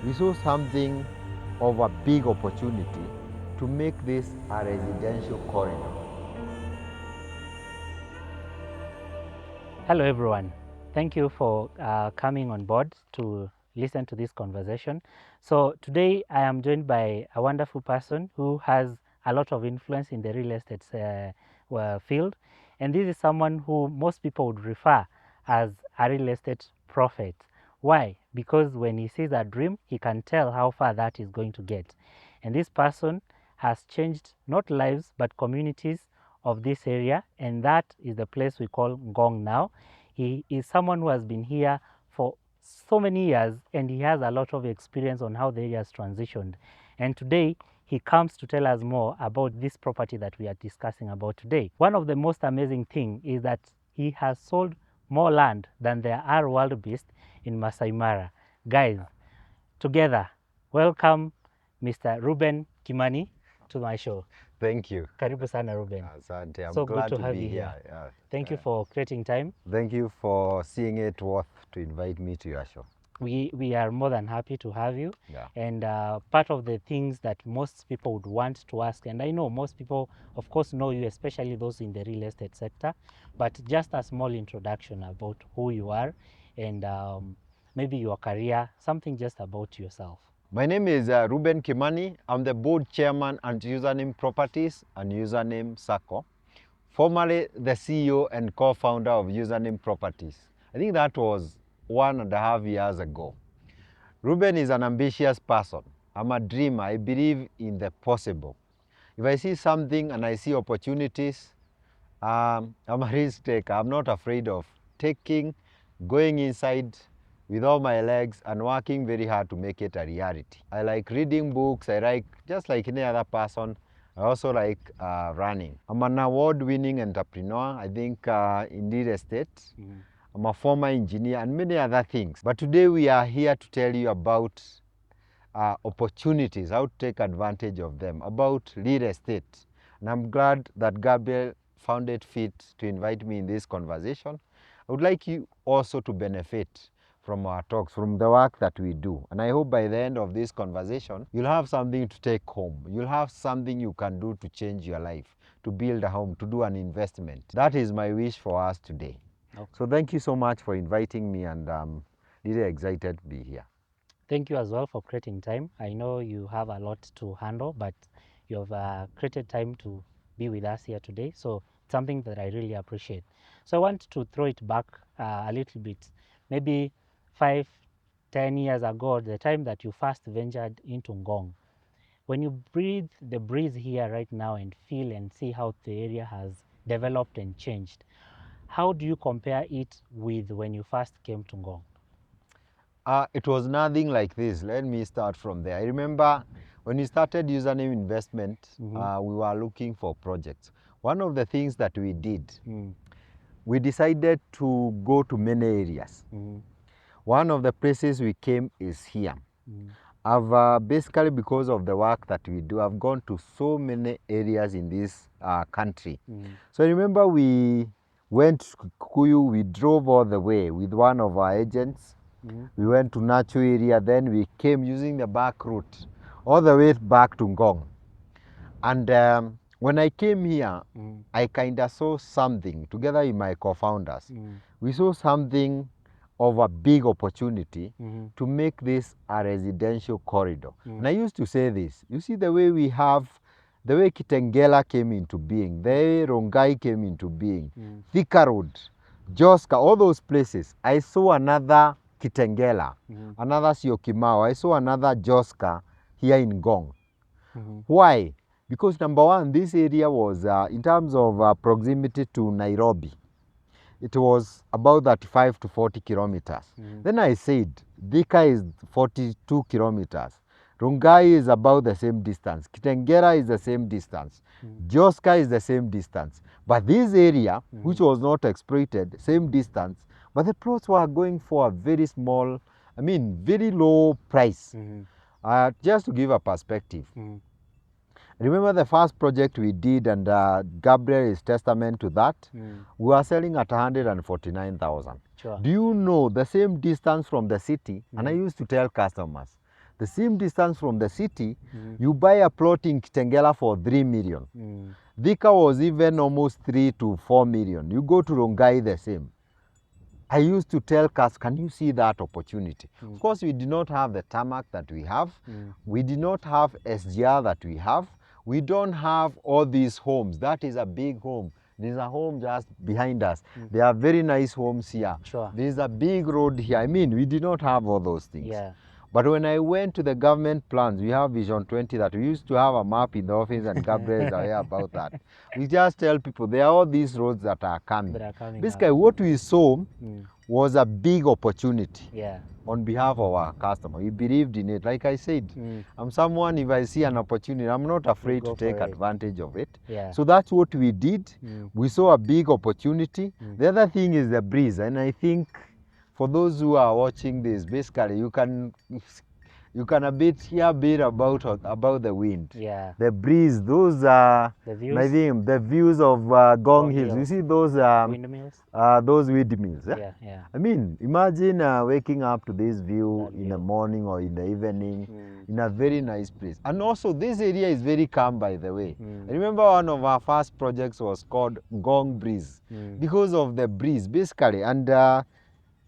we saw something of a big opportunity to make this a residential corridor. Hello everyone, thank you for coming on board to listen to this conversation. So today I am joined by a wonderful person who has a lot of influence in the real estate field, and this is someone who most people would refer as a real estate prophet. Why? Because when he sees a dream, he can tell how far that is going to get. And this person has changed not lives but communities of this area, and that is the place we call Ngong now. He is someone who has been here for so many years, and he has a lot of experience on how the area has transitioned. And today he comes to tell us more about this property that we are discussing about today. One of the most amazing things is that he has sold more land than there are wild beasts in Masai Mara. Guys, together, welcome Mr. Ruben Kimani to my show. Thank you. Karibu sana Ruben. Asante. I'm So glad good to have be you here. here. Thank you for creating time. Thank you for seeing it worth to invite me to your show. We are more than happy to have you. Yeah. And part of the things that most people would want to ask, and I know most people, of course, know you, especially those in the real estate sector, but just a small introduction about who you are and maybe your career, something just about yourself. My name is Ruben Kimani. I'm the board chairman and Username Properties and Username Sacco, formerly the CEO and co-founder of Username Properties. I think that was 1.5 years ago. Ruben is an ambitious person. I'm a dreamer. I believe in the possible. If I see something and I see opportunities, I'm a risk taker. I'm not afraid of going inside with all my legs and working very hard to make it a reality. I like reading books. I like, just like any other person, I also like running. I'm an award-winning entrepreneur, I think, in real estate. I'm a former engineer and many other things. But today we are here to tell you about opportunities, how to take advantage of them, about real estate. And I'm glad that Gabriel found it fit to invite me in this conversation. I would like you also to benefit from our talks, from the work that we do. And I hope by the end of this conversation, you'll have something to take home. You'll have something you can do to change your life, to build a home, to do an investment. That is my wish for us today. Okay. So thank you so much for inviting me, and I'm really excited to be here. Thank you as well for creating time. I know you have a lot to handle, but you have created time to be with us here today. So it's something that I really appreciate. So I want to throw it back a little bit. Maybe 5, 10 years ago, the time that you first ventured into Ngong. When you breathe the breeze here right now and feel and see how the area has developed and changed, how do you compare it with when you first came to Ngong? It was nothing like this. Let me start from there. I remember when we started Username Investment, we were looking for projects. One of the things that we did, we decided to go to many areas. One of the places we came is here. I've basically, because of the work that we do, I've gone to so many areas in this country. So I remember we went to Kikuyu, we drove all the way with one of our agents. We went to Nacho area, then we came using the back route all the way back to Ngong. And when I came here, I kind of saw something together with my co-founders. We saw something of a big opportunity to make this a residential corridor. And I used to say this, you see the way we have, the way Kitengela came into being, the way Rongai came into being, Thika Road, Joska, all those places, I saw another Kitengela, another Syokimau, I saw another Joska here in Ngong. Why? Because number one, this area was, in terms of proximity to Nairobi, it was about 35 to 40 kilometers. Then I said, Thika is 42 kilometers. Rongai is about the same distance. Kitengela is the same distance. Joska is the same distance. But this area, which was not exploited, same distance, but the plots were going for a very small, very low price. Just to give a perspective. Remember the first project we did, and Gabriel is testament to that, we were selling at 149,000. Sure. Do you know the same distance from the city? And I used to tell customers, the same distance from the city, you buy a plot in Kitengela for 3 million. Thika was even almost 3 to 4 million. You go to Rongai, the same. I used to tell customers, can you see that opportunity? Of course, we did not have the tarmac that we have. We did not have SGR that we have. We don't have all these homes. That is a big home. There's a home just behind us. There are very nice homes here. Sure. There's a big road here. I mean, we did not have all those things. Yeah. But when I went to the government plans, we have Vision 20 that we used to have a map in the office, and Gabriel is aware about that. We just tell people there are all these roads that are coming. Basically, up. what we saw was a big opportunity. Yeah. On behalf of our customer. We believed in it. Like I said, I'm someone, if I see an opportunity, I'm not afraid to take advantage of it. Yeah. So that's what we did. We saw a big opportunity. The other thing is the breeze. And I think for those who are watching this, basically you can hear a bit about the wind. Yeah. The breeze, those are the views, the views of Ngong Hills. You see those windmills. Those windmills. Yeah, yeah. I mean, imagine waking up to this view in the morning or in the evening in a very nice place. And also, this area is very calm, by the way. I remember one of our first projects was called Ngong Breeze because of the breeze, basically. And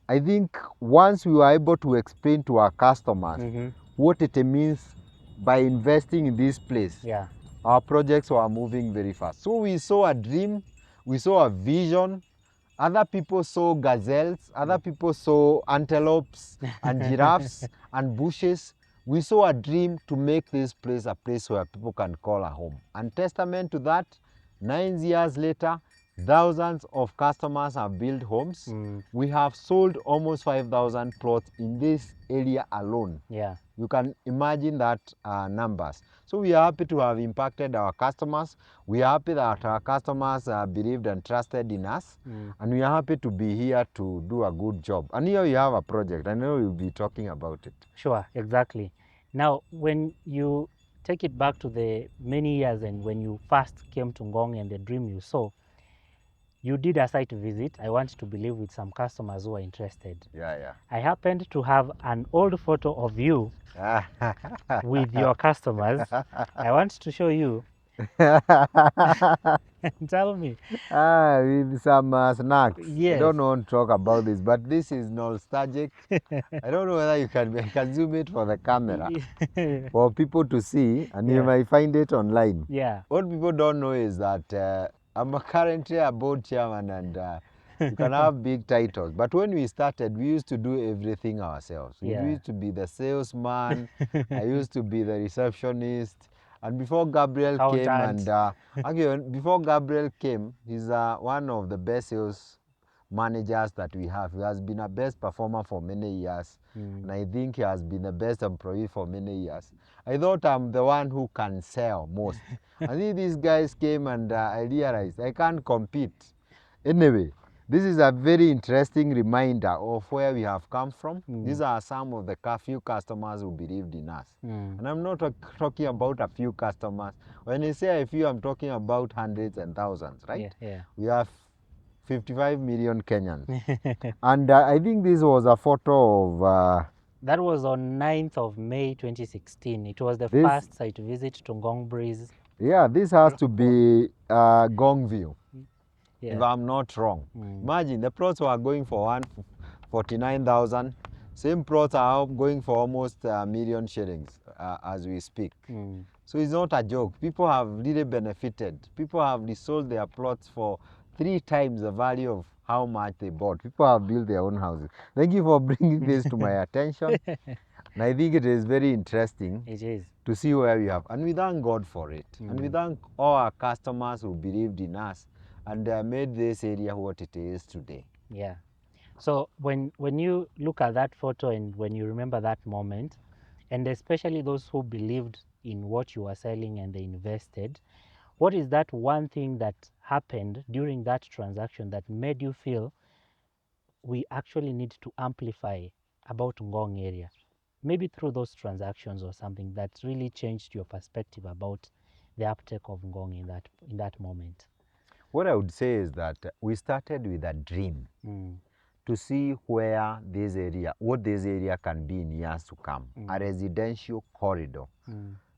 I think once we were able to explain to our customers what it means by investing in this place, yeah, our projects were moving very fast. So we saw a dream, we saw a vision. Other people saw gazelles, other people saw antelopes and giraffes and bushes. We saw a dream to make this place a place where people can call a home. And testament to that, 9 years later, thousands of customers have built homes. We have sold almost 5,000 plots in this area alone. Yeah. You can imagine that numbers. So we are happy to have impacted our customers. We are happy that our customers believed and trusted in us. And we are happy to be here to do a good job. And here we have a project. I know you'll be talking about it. Sure, exactly. Now, when you take it back to the many years and when you first came to Ngong and the dream you saw, you did a site visit, I want to believe, with some customers who are interested. Yeah, yeah. I happened to have an old photo of you with your customers. I want to show you. Tell me. With some snacks. Yes. I don't want to talk about this, but this is nostalgic. I don't know whether you can zoom it for the camera for people to see, and you might find it online. Yeah. What people don't know is that I'm currently a board chairman, and you can have big titles. But when we started, we used to do everything ourselves. We used to be the salesman. I used to be the receptionist. And before Gabriel came, and actually, before Gabriel came, he's one of the best sales managers that we have. He has been a best performer for many years, and I think he has been the best employee for many years. I thought I'm the one who can sell most. And then these guys came, and I realized I can't compete. Anyway, this is a very interesting reminder of where we have come from. These are some of the few customers who believed in us. And I'm not talking about a few customers. When I say a few, I'm talking about hundreds and thousands, right? Yeah, yeah. We have 55 million Kenyans. And I think this was a photo of... that was on 9th of May 2016. It was the first site visit to Ngong Breeze. Yeah, this has to be Ngong View. Yeah. If I'm not wrong. Imagine the plots were going for 149,000. Same plots are going for almost a million shillings as we speak. So it's not a joke. People have really benefited. People have resold their plots for 3 times the value of how much they bought. People have built their own houses. Thank you for bringing this to my attention. And I think it is very interesting. It is. To see where we have. And we thank God for it. And we thank all our customers who believed in us and made this area what it is today. Yeah. So when you look at that photo and when you remember that moment, and especially those who believed in what you were selling and they invested, what is that one thing that happened during that transaction that made you feel we actually need to amplify about Ngong area? Maybe through those transactions or something that really changed your perspective about the uptake of Ngong in that moment. What I would say is that we started with a dream to see where this area, what this area can be in years to come. A residential corridor.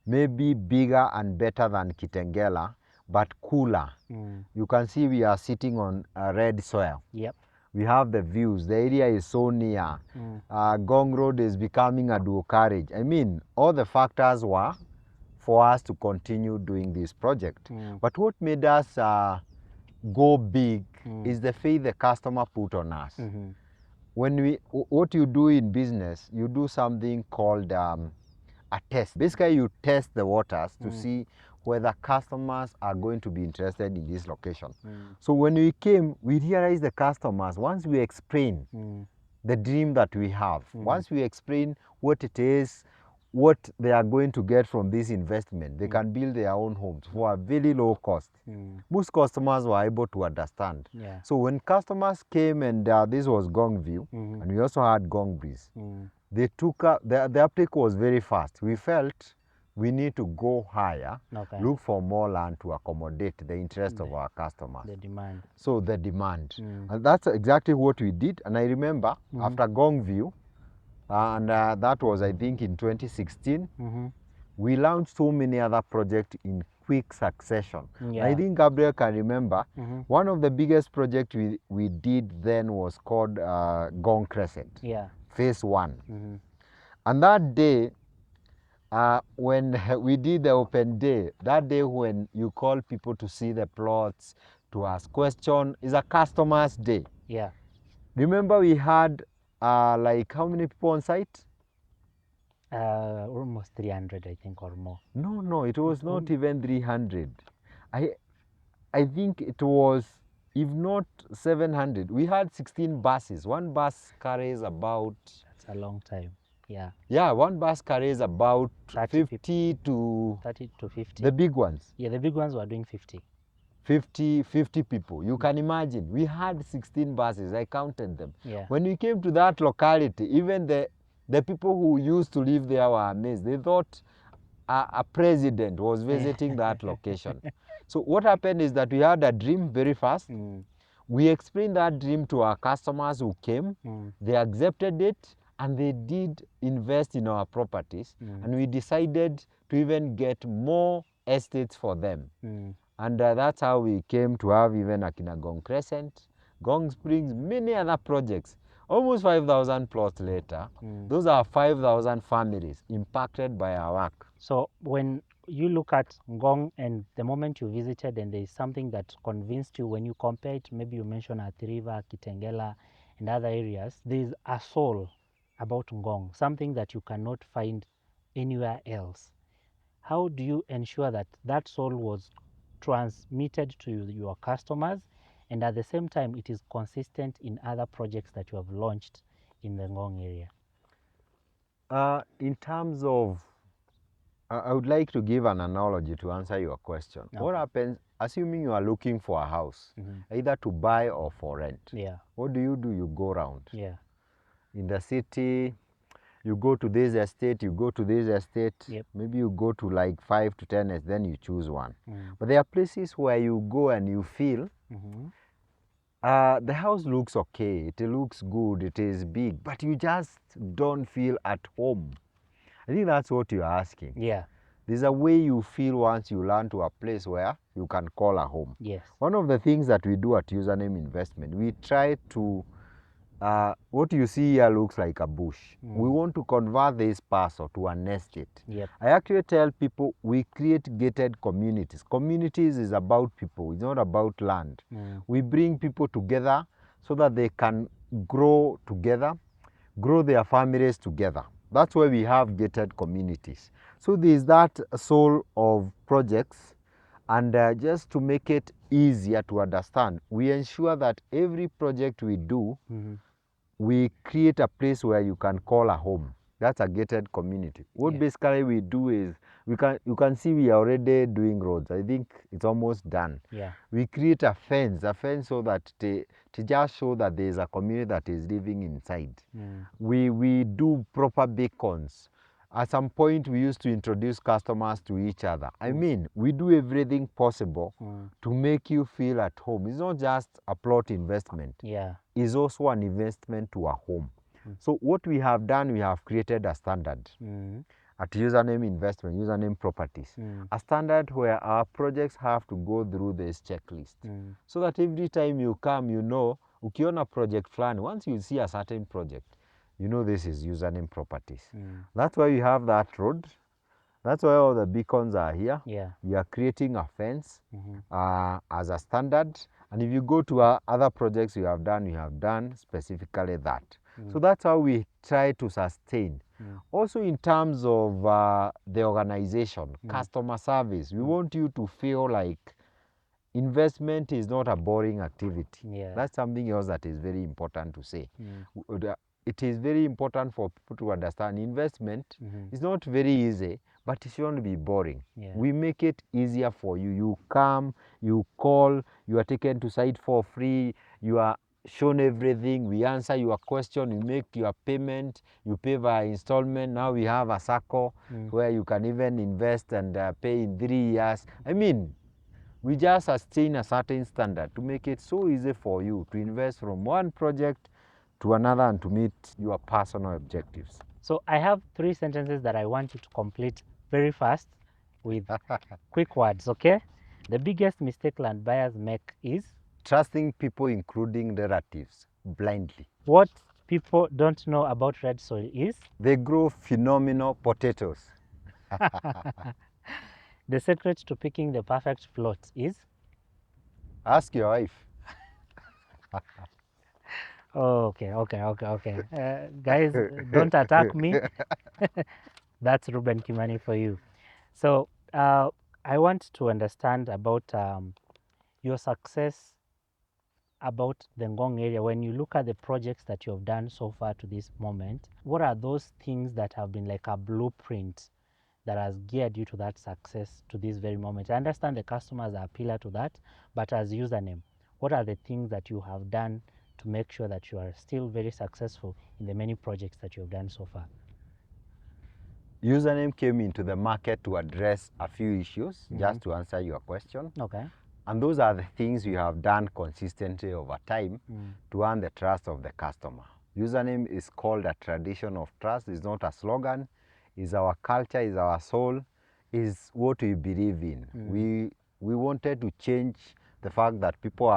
Maybe bigger and better than Kitengela, but cooler. You can see we are sitting on a red soil. Yep. We have the views. The area is so near. Ngong Road is becoming a dual carriage. I mean, all the factors were for us to continue doing this project. But what made us go big is the faith the customer put on us. When what you do in business, you do something called a test. Basically, you test the waters to see whether customers are going to be interested in this location. So when we came, we realized the customers, once we explain the dream that we have, once we explain what it is, what they are going to get from this investment, they can build their own homes for a very low cost. Most customers were able to understand. Yeah. So when customers came, and this was Gong View, and we also had Gong Breeze, they took the uptake was very fast. We felt we need to go higher, look for more land to accommodate the interest of our customers. The demand. So the demand. And that's exactly what we did. And I remember after Gong View, and that was, I think, in 2016, we launched so many other projects in quick succession. Yeah. I think Gabriel can remember, one of the biggest projects we did then was called Ngong Crescent, phase 1. And that day, when we did the open day, that day when you call people to see the plots, to ask questions, is a customer's day. Yeah. Remember we had like how many people on site? Almost 300, I think, or more. No, it was not even 300. I think it was, if not 700. We had 16 buses. One bus carries about... That's a long time. Yeah. Yeah, one bus carries about 50 to 50. The big ones. Yeah, the big ones were doing 50. 50 people. You can imagine. We had 16 buses. I counted them. Yeah. When we came to that locality, even the people who used to live there were amazed. They thought a president was visiting that location. So what happened is that we had a dream very fast. We explained that dream to our customers who came. They accepted it, and they did invest in our properties. And we decided to even get more estates for them. And that's how we came to have even Akina Ngong Crescent, Ngong Springs, many other projects. Almost 5,000 plots later, those are 5,000 families impacted by our work. So when you look at Ngong and the moment you visited, and there is something that convinced you when you compare it, maybe you mentioned Athi River, Kitengela, and other areas, there is a soul about Ngong, something that you cannot find anywhere else. How do you ensure that that soul was transmitted to your customers, and at the same time it is consistent in other projects that you have launched in the Ngong area? In terms of, I would like to give an analogy to answer your question. What happens, assuming you are looking for a house, either to buy or for rent? What do? You go around. In the city, you go to this estate, you go to this estate, maybe you go to like 5 to 10, then you choose one. But there are places where you go and you feel the house looks okay, it looks good, it is big, but you just don't feel at home. I think that's what you're asking. There's a way you feel once you learn to a place where you can call a home. One of the things that we do at Username Investment, we try to what you see here looks like a bush. We want to convert this parcel to an estate. I actually tell people we create gated communities. Communities is about people, it's not about land. We bring people together so that they can grow together, grow their families together. That's why we have gated communities. So there is that soul of projects, and just to make it easier to understand, we ensure that every project we do, we create a place where you can call a home. That's a gated community. What basically we do is, you can see we are already doing roads. I think it's almost done. We create a fence so that to just show that there is a community that is living inside. We do proper beacons. At some point, we used to introduce customers to each other. I mean, we do everything possible to make you feel at home. It's not just a plot investment. Yeah. It's also an investment to a home. So what we have done, we have created a standard at username investment, username properties. A standard where our projects have to go through this checklist. So that every time you come, you know, ukiona project fulani, once you see a certain project, you know this is username properties. That's why we have that road. That's why all the beacons are here. Yeah. We are creating a fence as a standard. And if you go to our other projects we have done specifically that. So that's how we try to sustain. Also in terms of the organization, customer service, we want you to feel like investment is not a boring activity. Yeah. That's something else that is very important to say. It is very important for people to understand investment is not very easy, but it shouldn't be boring. Yeah. We make it easier for you. You come, you call, you are taken to site for free, you are shown everything, we answer your question, you make your payment, you pay via installment. Now we have a circle where you can even invest and pay in 3 years. I mean, we just sustain a certain standard to make it so easy for you to invest from one project to another and to meet your personal objectives. So I have 3 sentences that I want you to complete very fast with quick words, okay? The biggest mistake land buyers make is? Trusting people, including relatives, blindly. What people don't know about red soil is? They grow phenomenal potatoes. The secret to picking the perfect plot is? Ask your wife. Oh, okay. Guys, don't attack me. That's Ruben Kimani for you. So I want to understand about your success about the Ngong area. When you look at the projects that you have done so far to this moment, what are those things that have been like a blueprint that has geared you to that success to this very moment? I understand the customers are a pillar to that, but as username, what are the things that you have done to make sure that you are still very successful in the many projects that you have done so far? Username came into the market to address a few issues, just to answer your question. Okay. And those are the things we have done consistently over time to earn the trust of the customer. Username is called a tradition of trust. It's not a slogan. It's our culture, it's our soul, is what we believe in. We wanted to change the fact that people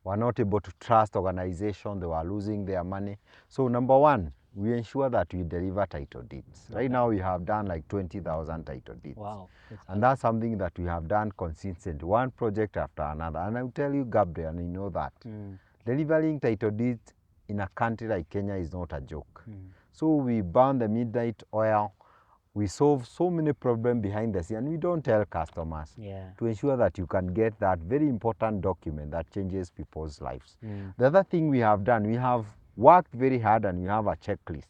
were not able to trust organization. They were losing their money. So number one, we ensure that we deliver title deeds. Okay. Right now we have done like 20,000 title deeds. Wow. And that's something that we have done consistently, one project after another. And I'll tell you, Gabriel, and you know that delivering title deeds in a country like Kenya is not a joke. So we burn the midnight oil. We solve so many problems behind the scene, and we don't tell customers to ensure that you can get that very important document that changes people's lives. The other thing we have done, we have worked very hard and we have a checklist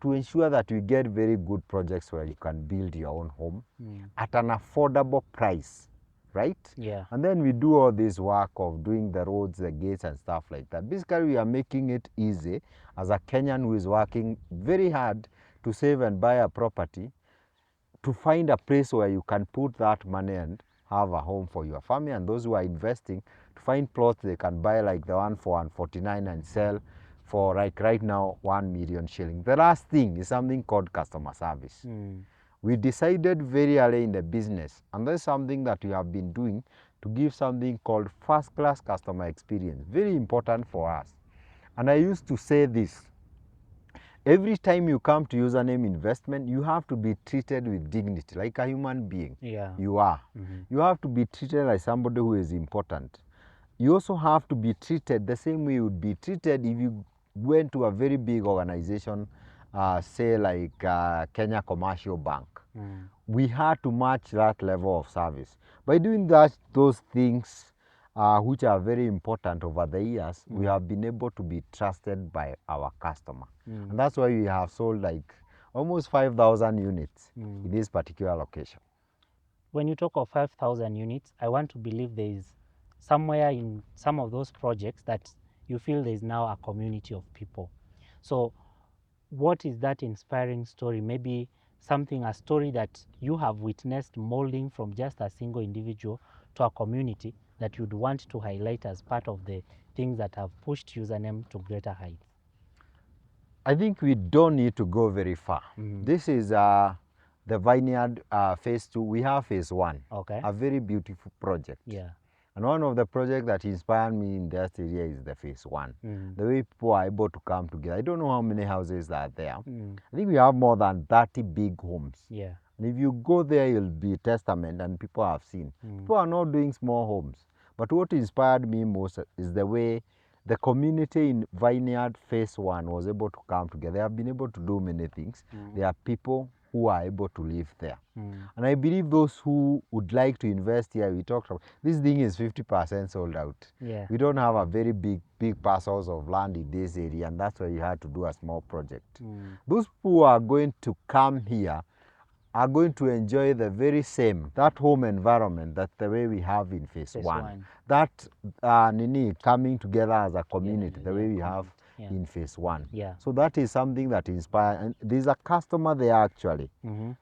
to ensure that we get very good projects where you can build your own home at an affordable price, right? Yeah. And then we do all this work of doing the roads, the gates and stuff like that. Basically, we are making it easy as a Kenyan who is working very hard to save and buy a property, to find a place where you can put that money and have a home for your family. And those who are investing, to find plots they can buy, like the one for 149 and sell for, like right now, 1 million shillings. The last thing is something called customer service. We decided very early in the business, and that's something that we have been doing, to give something called first-class customer experience. Very important for us. And I used to say this: every time you come to username investment, you have to be treated with dignity, like a human being. Yeah. You are. You have to be treated like somebody who is important. You also have to be treated the same way you would be treated if you went to a very big organization, say like Kenya Commercial Bank. We had to match that level of service. By doing those things, which are very important over the years, we have been able to be trusted by our customer. And that's why we have sold like almost 5,000 units in this particular location. When you talk of 5,000 units, I want to believe there is somewhere in some of those projects that you feel there is now a community of people. So what is that inspiring story? Maybe a story that you have witnessed molding from just a single individual to a community that you'd want to highlight as part of the things that have pushed Username to greater heights. I think we don't need to go very far. This is the Vineyard phase 2. We have phase 1, Okay. a very beautiful project. Yeah. And one of the projects that inspired me in that area is the phase 1. The way people are able to come together. I don't know how many houses are there. I think we have more than 30 big homes. Yeah. And if you go there, you'll be a testament, and people have seen. People are not doing small homes. But what inspired me most is the way the community in Vineyard phase 1 was able to come together. They have been able to do many things. There are people who are able to live there. And I believe those who would like to invest here, we talked about, this thing is 50% sold out. Yeah. We don't have a very big parcels of land in this area, and that's why you had to do a small project. Those who are going to come here are going to enjoy the very same, that home environment, that the way we have in phase 1. That coming together as a community, the way we have in phase 1. Yeah. So that is something that inspires. And there's a customer there actually.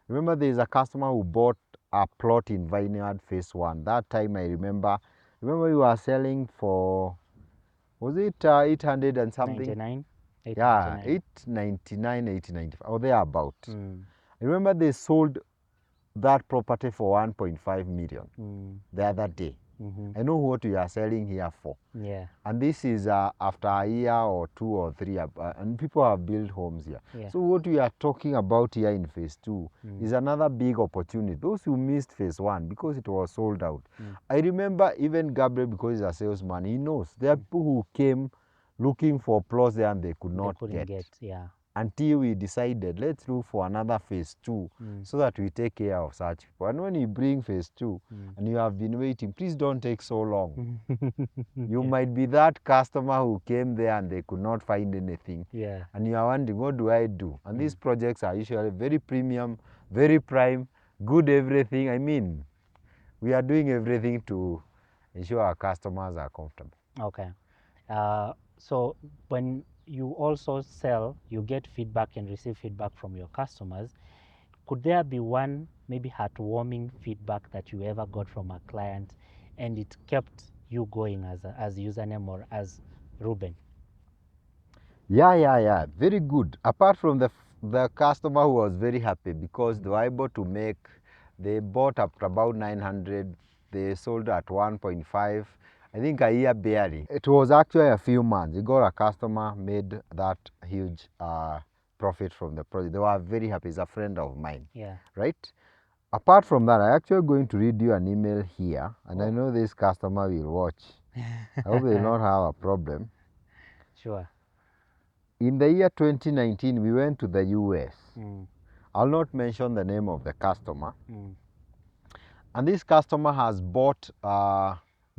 Remember, there's a customer who bought a plot in Vineyard phase 1. That time I remember we were selling for, was it 800 and something? 99? Yeah, 899, 895, or thereabout. I remember they sold that property for 1.5 million the other day. I know what we are selling here for. Yeah. And this is after a year or 2 or 3, and people have built homes here. Yeah. So what we are talking about here in phase 2 is another big opportunity. Those who missed phase 1 because it was sold out. I remember even Gabriel, because he's a salesman, he knows there are people who came looking for plots there and they could not get. Yeah. Until we decided, let's look for another phase 2 so that we take care of such people. And when you bring phase 2 and you have been waiting, please don't take so long. You might be that customer who came there and they could not find anything. Yeah. And you are wondering, what do I do? And these projects are usually very premium, very prime, good everything. I mean, we are doing everything to ensure our customers are comfortable. Okay. So when you also sell, you get feedback and receive feedback from your customers. Could there be one maybe heartwarming feedback that you ever got from a client and it kept you going as Username or as Ruben? Yeah. Very good. Apart from the customer who was very happy because they were able to make, they bought up about 900, they sold at 1.5, I think a year barely. It was actually a few months. We got a customer, made that huge profit from the project. They were very happy. He's a friend of mine. Yeah. Right? Apart from that, I'm actually going to read you an email here, and I know this customer will watch. I hope they will not have a problem. Sure. In the year 2019, we went to the US. I'll not mention the name of the customer. And this customer has bought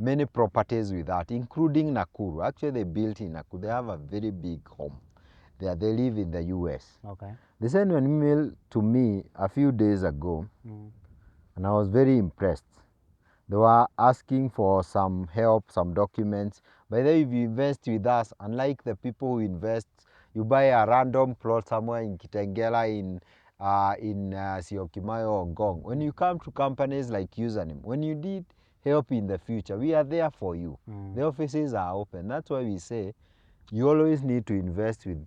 many properties with that, including Nakuru. Actually, they built in Nakuru. They have a very big home there. They live in the US. Okay. They sent an email to me a few days ago, and I was very impressed. They were asking for some help, some documents. By the way, if you invest with us, unlike the people who invest, you buy a random plot somewhere in Kitengela, in Syokimau or Ngong. When you come to companies like Username, when you need help in the future, we are there for you. The offices are open. That's why we say you always need to invest with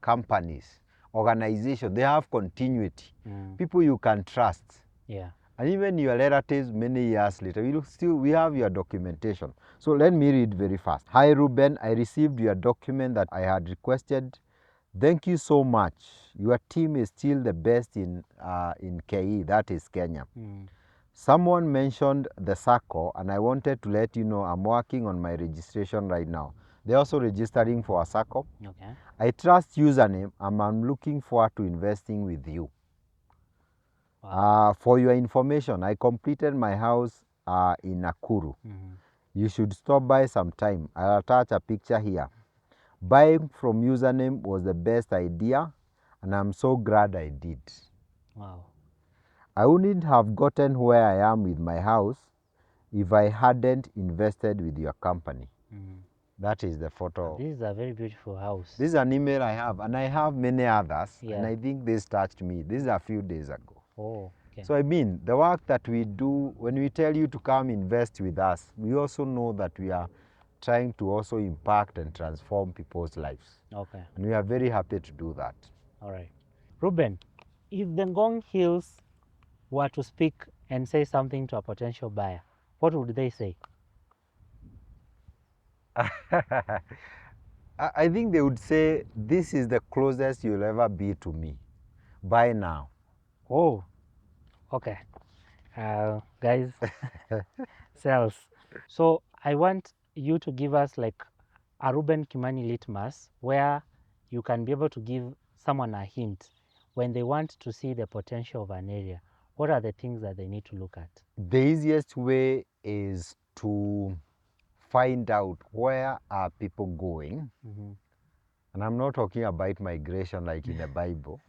companies, organizations. They have continuity, people you can trust. Yeah. And even your relatives many years later, we have your documentation. So let me read very fast. Hi Ruben, I received your document that I had requested. Thank you so much. Your team is still the best in KE, that is Kenya. Someone mentioned the SACCO, and I wanted to let you know I'm working on my registration right now. They're also registering for a SACCO. Okay. I trust Username, and I'm looking forward to investing with you. Wow. For your information, I completed my house in Nakuru. You should stop by sometime. I'll attach a picture here. Buying from Username was the best idea, and I'm so glad I did. Wow. I wouldn't have gotten where I am with my house if I hadn't invested with your company. That is the photo. This is a very beautiful house. This is an email I have, and I have many others, Yeah. and I think this touched me. This is a few days ago. Oh, okay. So I mean, the work that we do, when we tell you to come invest with us, we also know that we are trying to also impact and transform people's lives. Okay. And we are very happy to do that. All right. Ruben, if the Ngong Hills were to speak and say something to a potential buyer, what would they say? I think they would say, this is the closest you'll ever be to me. Buy now. Oh, okay. Guys, sales. So I want you to give us like a Ruben Kimani litmus where you can be able to give someone a hint when they want to see the potential of an area. What are the things that they need to look at? The easiest way is to find out where are people going. Mm-hmm. And I'm not talking about migration like in the Bible.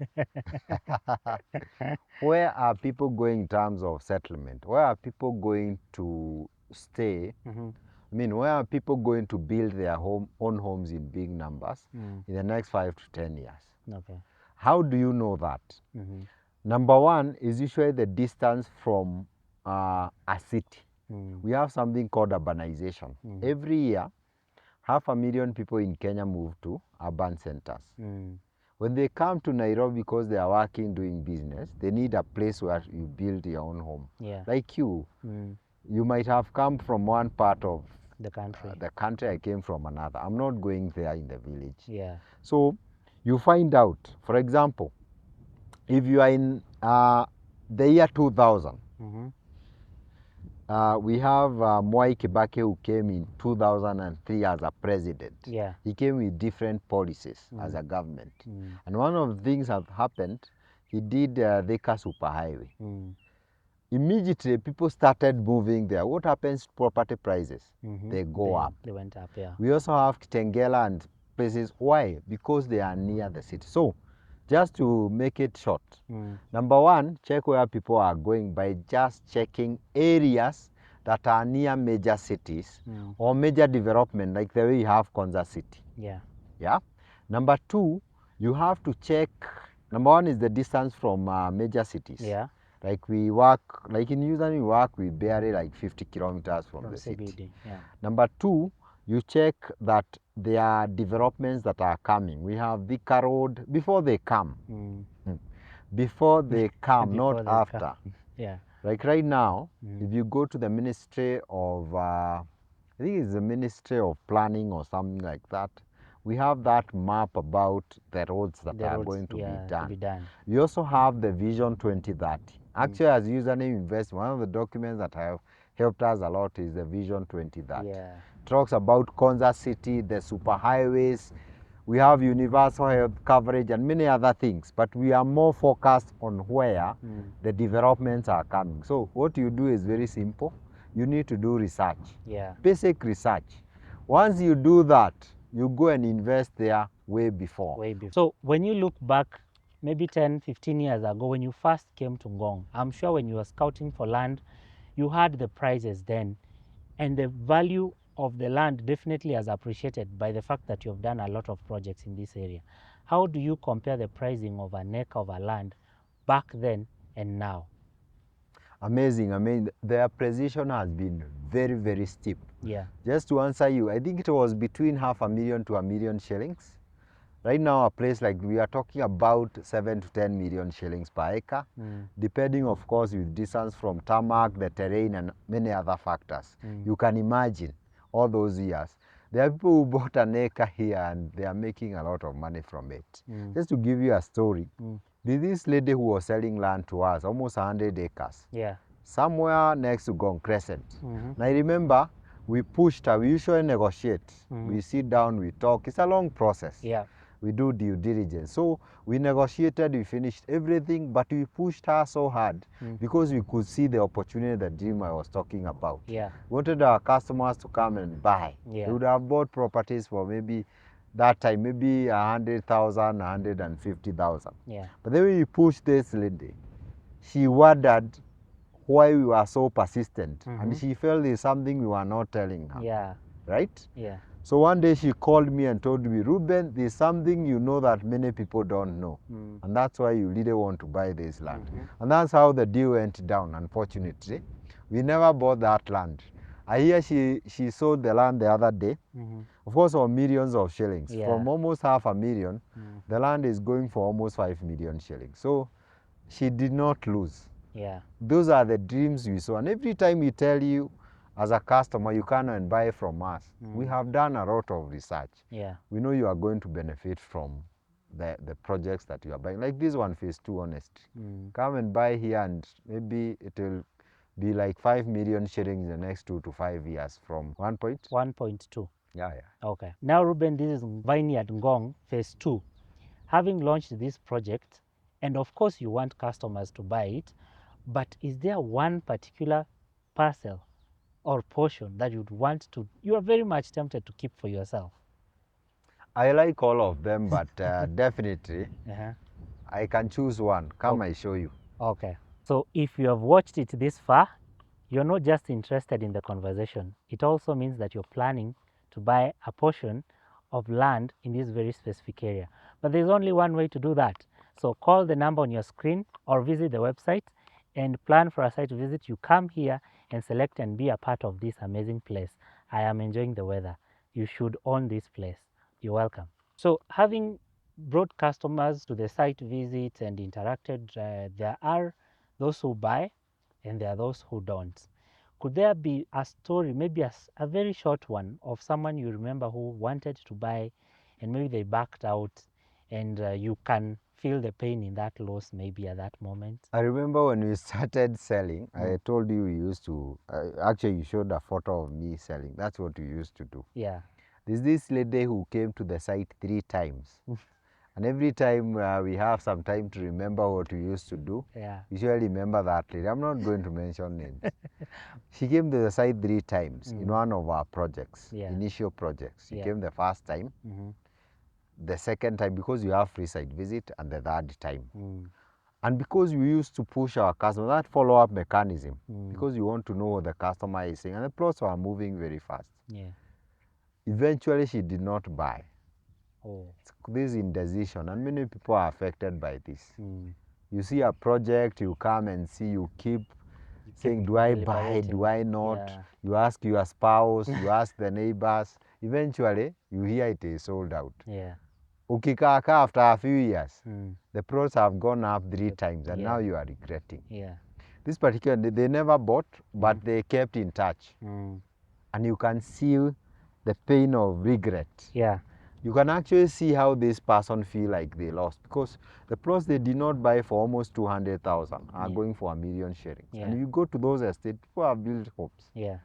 Where are people going in terms of settlement? Where are people going to stay? Mm-hmm. I mean, where are people going to build their own homes in big numbers in the next 5 to 10 years? Okay. How do you know that? Mm-hmm. Number one is usually the distance from a city. We have something called urbanization. Every year, 500,000 people in Kenya move to urban centers. When they come to Nairobi because they are working, doing business, they need a place where you build your own home. Yeah. Like you might have come from one part of The country. the country, I came from another. I'm not going there in the village. Yeah. So you find out, for example, if you are in the year 2000, we have Mwai Kibaki, who came in 2003 as a president. Yeah. He came with different policies as a government. And one of the things that happened, he did Thika Superhighway. Immediately, people started moving there. What happens to property prices? They go up. They went up, yeah. We also have Kitengela and places. Why? Because they are near the city. So, just to make it short, number one, check where people are going by just checking areas that are near major cities or major development, like the way you have Konza City. Yeah. Yeah. Number two, you have to check. Number one is the distance from major cities. Yeah. Like we work, like in Usan, we work, we barely like 50 kilometers from the city. CBD. Yeah. Number two, you check that there are developments that are coming. We have Thika Road before they come. Before they come, Before not they after. come. Yeah. Like right now, if you go to the Ministry of, I think it's the Ministry of Planning or something like that, we have that map about the roads that are going to be done. We also have the Vision 2030. Actually, as Username Invest, one of the documents that have helped us a lot is the Vision 2030. Yeah. Talks about Konza City, the superhighways, we have universal health coverage and many other things, but we are more focused on where the developments are coming. So what you do is very simple. You need to do research. Yeah. Basic research. Once you do that, you go and invest there way before. So when you look back, maybe 10, 15 years ago, when you first came to Ngong, I'm sure when you were scouting for land, you had the prices then, and the value of the land definitely has appreciated by the fact that you have done a lot of projects in this area. How do you compare the pricing of an acre of a land back then and now? Amazing. I mean, the appreciation has been very, very steep. Yeah. Just to answer you, I think it was between 500,000 to 1,000,000 shillings. Right now, a place like we are talking about 7 to 10 million shillings per acre, depending, of course, with distance from tarmac, the terrain, and many other factors. You can imagine all those years. There are people who bought an acre here and they are making a lot of money from it. Just to give you a story, this lady who was selling land to us, almost 100 acres, somewhere next to Ngong Crescent. And I remember we pushed her, we usually negotiate. We sit down, we talk. It's a long process. Yeah. We do due diligence. So we negotiated, we finished everything, but we pushed her so hard because we could see the opportunity that Jim I was talking about. Yeah. We wanted our customers to come and buy. Yeah. They would have bought properties for maybe that time, maybe 100,000, 150,000. Yeah. But then when we pushed this lady, she wondered why we were so persistent, and she felt there's something we were not telling her. Yeah. Right? Yeah. So one day she called me and told me, Ruben, there's something you know that many people don't know. And that's why you really want to buy this land. And that's how the deal went down, unfortunately. We never bought that land. I hear she sold the land the other day, of course, for millions of shillings. Yeah. From almost 500,000, the land is going for almost 5 million shillings. So she did not lose. Yeah. Those are the dreams we saw. And every time we tell you, as a customer, you come and buy from us, we have done a lot of research. Yeah. We know you are going to benefit from the projects that you are buying. Like this one, phase 2, honestly. Come and buy here and maybe it will be like 5 million shillings in the next 2 to 5 years from 1.2. Yeah. Okay. Now, Ruben, this is Vineyard Ngong phase 2. Having launched this project, and of course you want customers to buy it, but is there one particular parcel or portion that you'd want to, you are very much tempted to keep for yourself? I like all of them, but definitely I can choose one. Come, I show you. Okay. So if you have watched it this far, you're not just interested in the conversation. It also means that you're planning to buy a portion of land in this very specific area. But there's only one way to do that. So call the number on your screen or visit the website and plan for a site visit. You come here and select and be a part of this amazing place. I am enjoying the weather. You should own this place. You're welcome. So having brought customers to the site visit and interacted, there are those who buy and there are those who don't. Could there be a story, maybe a very short one, of someone you remember who wanted to buy and maybe they backed out, and you can feel the pain in that loss maybe at that moment? I remember when we started selling, I told you we used to, actually you showed a photo of me selling. That's what we used to do. Yeah. There's this lady who came to the site 3 times. And every time we have some time to remember what we used to do, usually remember that lady. I'm not going to mention names. She came to the site 3 times in one of our projects, initial projects. She came the first time, the second time because you have free site visit, and the third time. And because we used to push our customer, that follow-up mechanism, because you want to know what the customer is saying, and the plots are moving very fast. Eventually, she did not buy. This indecision, and many people are affected by this. You see a project, you come and see, you keep saying, do I buy, do I not? You ask your spouse, you ask the neighbors. Eventually, you hear it is sold out. Ukikaka after a few years, the plots have gone up 3 times, and now you are regretting. This particular, they never bought, but they kept in touch. And you can see the pain of regret. You can actually see how this person feel like they lost, because the plots they did not buy for almost 200,000 are going for 1 million shillings. And if you go to those estates, people have built homes.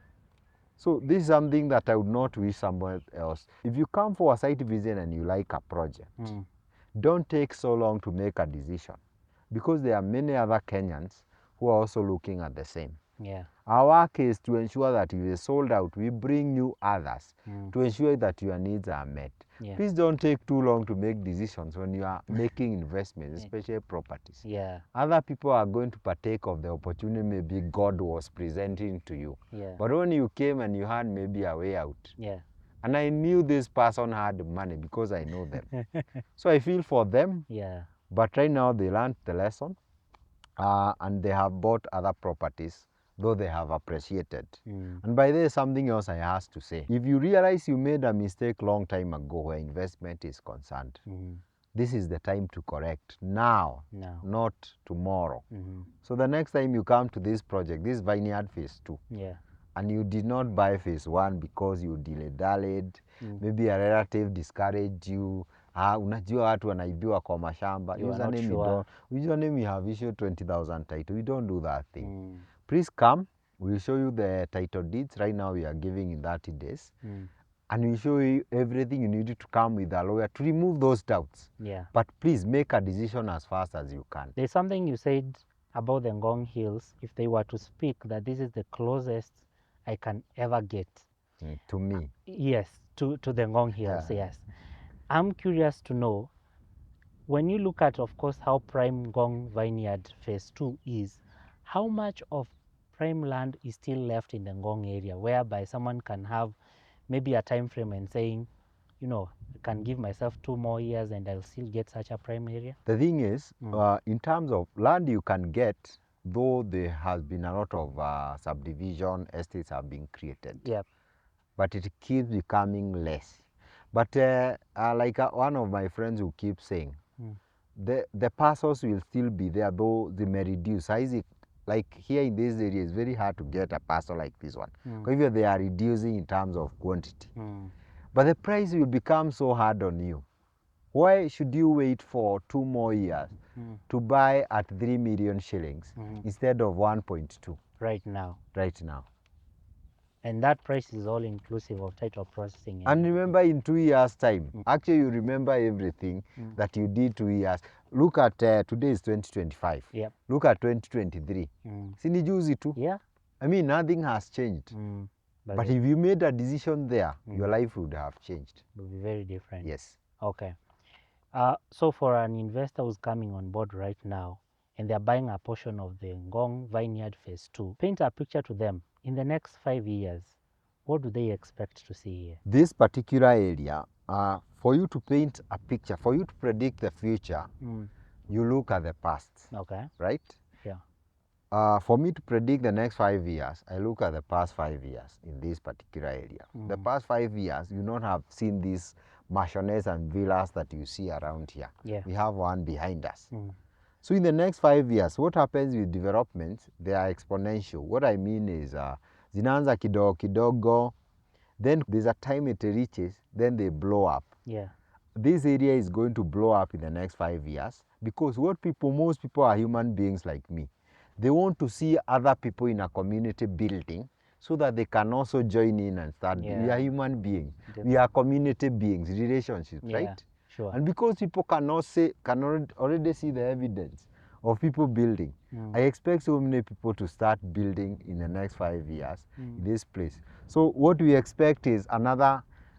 So this is something that I would not wish somewhere else. If you come for a site visit and you like a project, don't take so long to make a decision, because there are many other Kenyans who are also looking at the same. Our work is to ensure that if it's sold out, we bring you others to ensure that your needs are met. Please don't take too long to make decisions when you are making investments, especially properties. Other people are going to partake of the opportunity maybe God was presenting to you. But when you came and you had maybe a way out, and I knew this person had money because I know them. So I feel for them, but right now they learned the lesson, and they have bought other properties, though they have appreciated. And by this, something else I have to say. If you realize you made a mistake long time ago where investment is concerned, this is the time to correct now, not tomorrow. So the next time you come to this project, this vineyard phase 2, and you did not buy phase 1 because you dallied, maybe a relative discouraged you, unajua watu wanaibiwa kwa mashamba, username you have issued 20,000 title. We don't do that thing. Please come, we'll show you the title deeds. Right now we are giving in 30 days. And we'll show you everything you need to come with a lawyer to remove those doubts. But please make a decision as fast as you can. There's something you said about the Ngong Hills. If they were to speak, that this is the closest I can ever get. To me. Yes, to the Ngong Hills, yes. I'm curious to know, when you look at, of course, how prime Ngong Vineyard phase 2 is, how much of prime land is still left in the Ngong area, whereby someone can have maybe a time frame and saying, you know, I can give myself 2 more years and I'll still get such a prime area? The thing is, in terms of land you can get, though there has been a lot of subdivision estates have been created, Yep. but it keeps becoming less. But like one of my friends who keeps saying, the parcels will still be there, though they may reduce. Isaac, like here in this area, it's very hard to get a parcel like this one. Because they are reducing in terms of quantity. But the price will become so hard on you. Why should you wait for 2 more years to buy at 3 million shillings instead of 1.2? Right now. Right now. And that price is all inclusive of title processing. And remember, in 2 years' time, actually you remember everything that you did 2 years. Look at today is 2025. Yep. Look at 2023. Sini juzi tu. Yeah. I mean, nothing has changed. But if you made a decision there, your life would have changed. It would be very different. Yes. Okay. So for an investor who's coming on board right now and they're buying a portion of the Ngong Vineyard Phase 2, paint a picture to them. In the next 5 years, what do they expect to see here? This particular area, for you to paint a picture, for you to predict the future, you look at the past. Okay. Right? Yeah. For me to predict the next 5 years, I look at the past 5 years in this particular area. The past 5 years, you not have seen these mansions and villas that you see around here. Yeah. We have one behind us. So in the next 5 years, what happens with developments? They are exponential. What I mean is, zinaanza kidogo kidogo, then there's a time it reaches, then they blow up. Yeah. This area is going to blow up in the next 5 years because most people are human beings like me. They want to see other people in a community building so that they can also join in and start. We are human beings. We are community beings, relationships, right? Sure. And because people can already see the evidence of people building, I expect so many people to start building in the next 5 years in this place. So what we expect is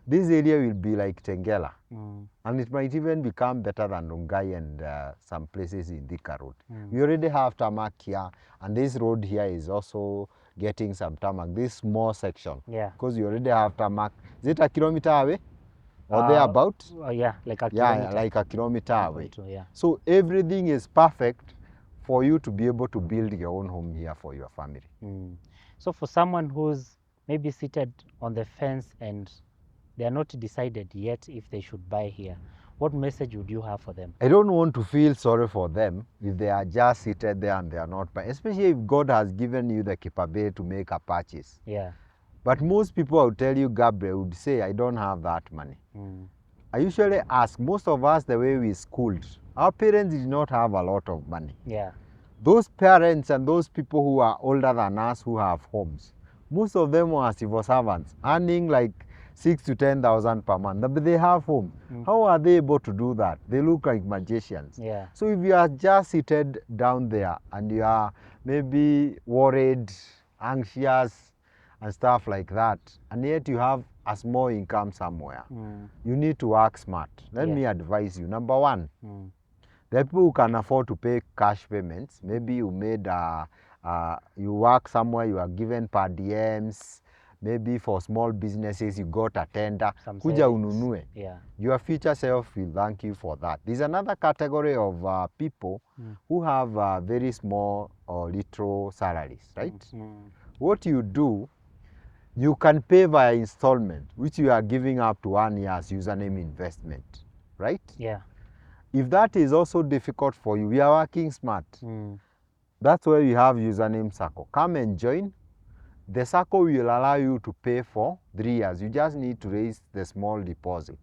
this area will be like Tengela, and it might even become better than Rongai and some places in Thika Road. We already have tarmac here, and this road here is also getting some tarmac, this small section. Yeah. Because you already have tarmac. Is it a kilometer away? Or thereabout? Yeah, like a kilometer. Yeah, like a kilometer away. Yeah. So everything is perfect for you to be able to build your own home here for your family. So for someone who's maybe seated on the fence and they are not decided yet if they should buy here, what message would you have for them? I don't want to feel sorry for them if they are just seated there and they are not buying, especially if God has given you the capability to make a purchase. Yeah. But most people, I will tell you, Gabriel, would say, I don't have that money. I usually ask, most of us, the way we schooled, our parents did not have a lot of money. Yeah. Those parents and those people who are older than us who have homes, most of them were civil servants, earning like 6,000 to 10,000 per month, but they have home. How are they able to do that? They look like magicians. Yeah. So if you are just seated down there and you are maybe worried, anxious, and stuff like that, and yet you have a small income somewhere, you need to work smart. Let me advise you. Number one, the people who can afford to pay cash payments, maybe you made you work somewhere, you are given per diems, maybe for small businesses you got a tender, kuja ununue. Yeah. Your future self will thank you for that. There's another category of people who have very small or little salaries, right? What you do, you can pay via installment, which you are giving up to 1 year's username investment, right? Yeah. If that is also difficult for you, we are working smart. That's why we have username circle. Come and join. The circle will allow you to pay for 3 years. You just need to raise the small deposit,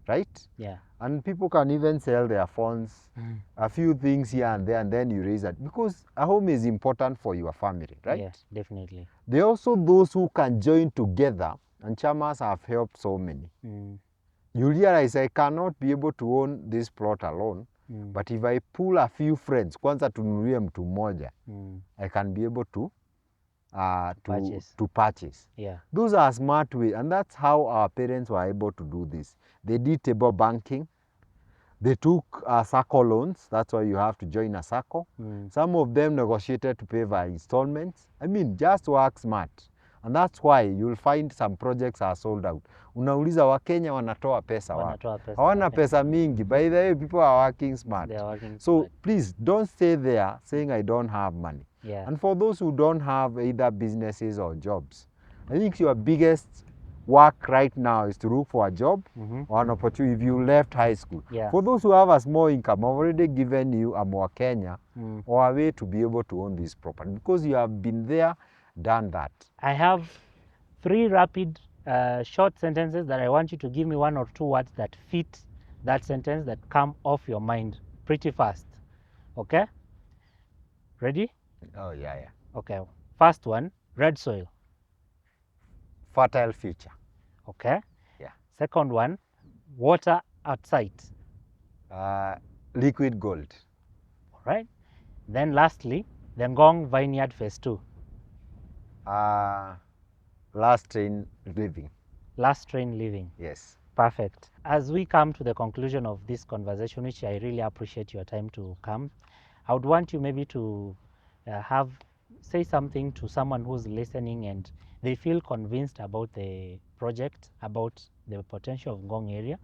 right? Yeah. And people can even sell their phones, a few things here and there, and then you raise it. Because a home is important for your family, right? Yes, definitely. There are also those who can join together, and chamas have helped so many. You realize I cannot be able to own this plot alone, but if I pull a few friends, kwanza tununulie mtu mmoja, I can be able to purchase. Yeah. Those are smart ways, and that's how our parents were able to do this. They did table banking. They took circle loans. That's why you have to join a circle. Some of them negotiated to pay via installments. I mean, just work smart. And that's why you'll find some projects are sold out. Unauliza Wakenya wanatoa pesa wapi? Wanatoa pesa Hawana wapi? pesa mingi. By the way, people are working smart. They are working So smart. please don't stay there saying I don't have money. Yeah. And for those who don't have either businesses or jobs, I think your biggest work right now is to look for a job or an opportunity if you left high school. Yeah. For those who have a small income, I've already given you a more Kenya or a way to be able to own this property because you have been there, done that. I have 3 rapid short sentences that I want you to give me 1 or 2 words that fit that sentence that come off your mind pretty fast. Okay? Ready? Oh, yeah. Okay. First one, red soil. Fertile future. Okay. Yeah. Second one, water outside. Liquid gold. All right. Then lastly, the Ngong Vineyard Phase 2. Last train living. Last train living. Yes. Perfect. As we come to the conclusion of this conversation, which I really appreciate your time to come, I would want you maybe to say something to someone who's listening and they feel convinced about the project, about the potential of Ngong area,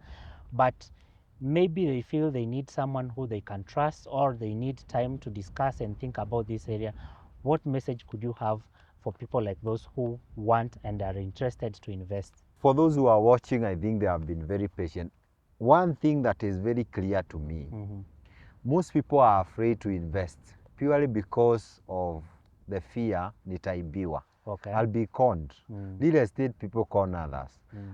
but maybe they feel they need someone who they can trust or they need time to discuss and think about this area. What message could you have for people like those who want and are interested to invest? For those who are watching, I think they have been very patient. One thing that is very clear to me, most people are afraid to invest purely because of the fear nitaibiwa. Okay. I'll be conned. Real estate people con others.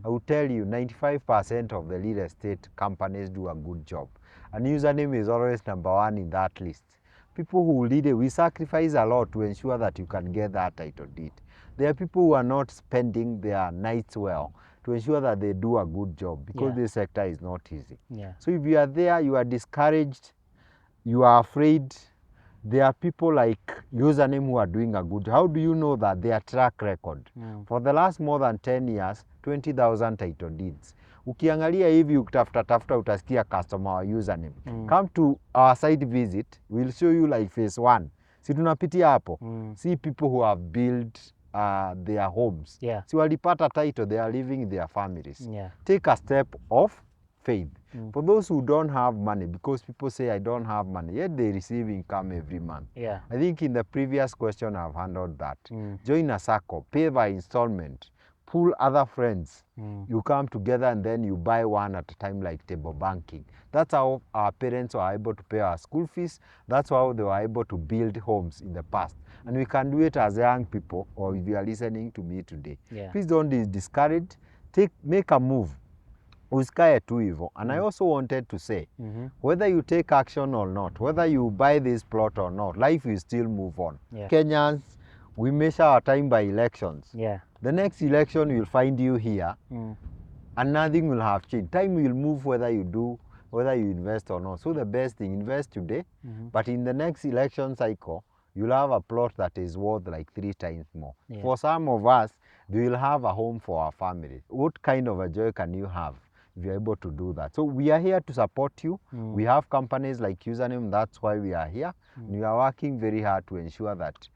I will tell you 95% of the real estate companies do a good job. And username is always number 1 in that list. People who lead it, we sacrifice a lot to ensure that you can get that title deed. There are people who are not spending their nights well to ensure that they do a good job because this sector is not easy. Yeah. So if you are there, you are discouraged, you are afraid, there are people like username who are doing a good job. How do you know that? Their track record. For the last more than 10 years, 20,000 title deeds. Ukiangalia hivi ukitafuta utasikia customer wa username. Come to our site visit, we'll show you like phase 1. Si tunapitia hapo. See people who have built their homes. Yeah. Si walipata title, they are living their families. Yeah. Take a step of faith. For those who don't have money, because people say I don't have money, yet they receive income every month. Yeah. I think in the previous question I've handled that. Join a circle, pay by installment, pull other friends. You come together and then you buy one at a time like table banking. That's how our parents were able to pay our school fees. That's how they were able to build homes in the past. And we can do it as young people, or if you are listening to me today. Yeah. Please don't be discouraged. Make a move. Usikae tu hivyo. And I also wanted to say, whether you take action or not, whether you buy this plot or not, life will still move on. Yeah. Kenyans, we measure our time by elections. Yeah. The next election will find you here and nothing will have changed. Time will move whether you invest or not. So the best thing, invest today, but in the next election cycle, you'll have a plot that is worth like 3 times more. Yeah. For some of us, we will have a home for our family. What kind of a joy can you have if you're able to do that? So we are here to support you. We have companies like Username, that's why we are here. We are working very hard to ensure that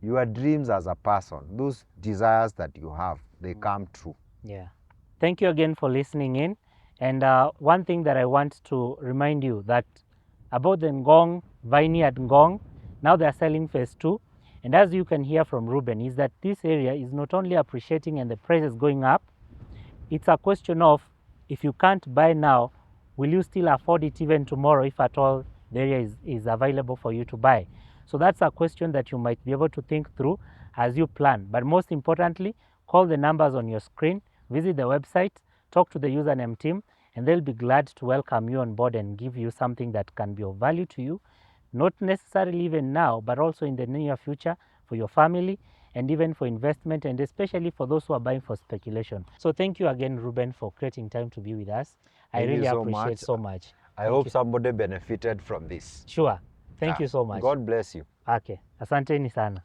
your dreams as a person, those desires that you have, they come true. Yeah. Thank you again for listening in. And one thing that I want to remind you that about the Ngong Vineyard Ngong, now they are selling phase 2. And as you can hear from Ruben, is that this area is not only appreciating and the price is going up, it's a question of if you can't buy now, will you still afford it even tomorrow if at all the area is available for you to buy? So that's a question that you might be able to think through as you plan. But most importantly, call the numbers on your screen, visit the website, talk to the username team, and they'll be glad to welcome you on board and give you something that can be of value to you, not necessarily even now, but also in the near future for your family and even for investment, and especially for those who are buying for speculation. So thank you again, Ruben, for creating time to be with us. I really appreciate so much. I hope somebody benefited from this. Sure. Thank you so much. God bless you. Okay. Asanteni sana.